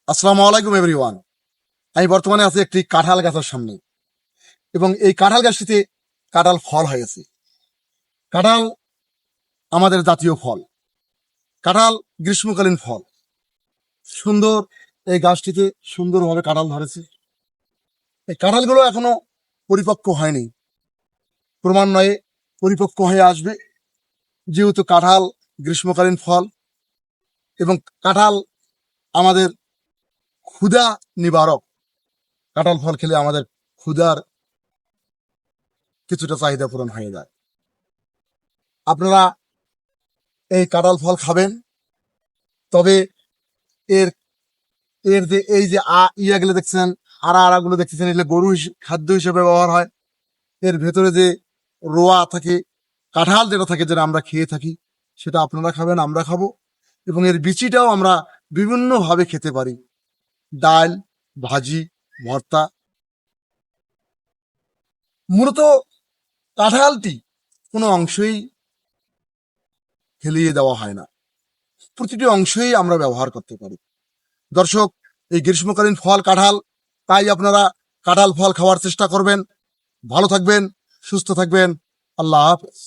আসসালামু আলাইকুম এভরিওয়ান। আমি বর্তমানে আছি একটি কাঁঠাল গাছের সামনে এবং এই কাঁঠাল গাছটিতে কাঁঠাল ফল হয়েছে। কাঁঠাল আমাদের জাতীয় ফল। কাঁঠাল গ্রীষ্মকালীন ফল। সুন্দর এই গাছটিতে সুন্দরভাবে কাঁঠাল ধরেছে। এই কাঁঠালগুলো এখনো পরিপক্ক হয়নি, ক্রমান্বয়ে পরিপক্ক হয়ে আসবে। যেহেতু কাঁঠাল গ্রীষ্মকালীন ফল এবং কাঁঠাল আমাদের ক্ষুধা নিবারক। কাঁঠাল ফল খেলে আমাদের ক্ষুধার কিছুটা চাহিদা পূরণ হয়ে যায়। আপনারা এই কাঁঠাল ফল খাবেন, তবে এর এর যে এই যে ইয়াগুলো দেখছেন, আড়াগুলো দেখতেছেন, এগুলো গরু খাদ্য হিসেবে ব্যবহার হয়। এর ভেতরে যে রোয়া থাকে, কাঁঠাল যেটা থাকে, যেটা আমরা খেয়ে থাকি, সেটা আপনারা খাবেন, আমরা খাবো। এবং এর বিচিটাও আমরা বিভিন্নভাবে খেতে পারি, ডাল, ভাজি, ভর্তা। মূলত কাঁঠালটি কোনো অংশই ফেলিয়ে দেওয়া হয় না, প্রতিটি অংশই আমরা ব্যবহার করতে পারি। দর্শক, এই গ্রীষ্মকালীন ফল কাঁঠাল, তাই আপনারা কাঁঠাল ফল খাওয়ার চেষ্টা করবেন। ভালো থাকবেন, সুস্থ থাকবেন। আল্লাহ হাফেজ।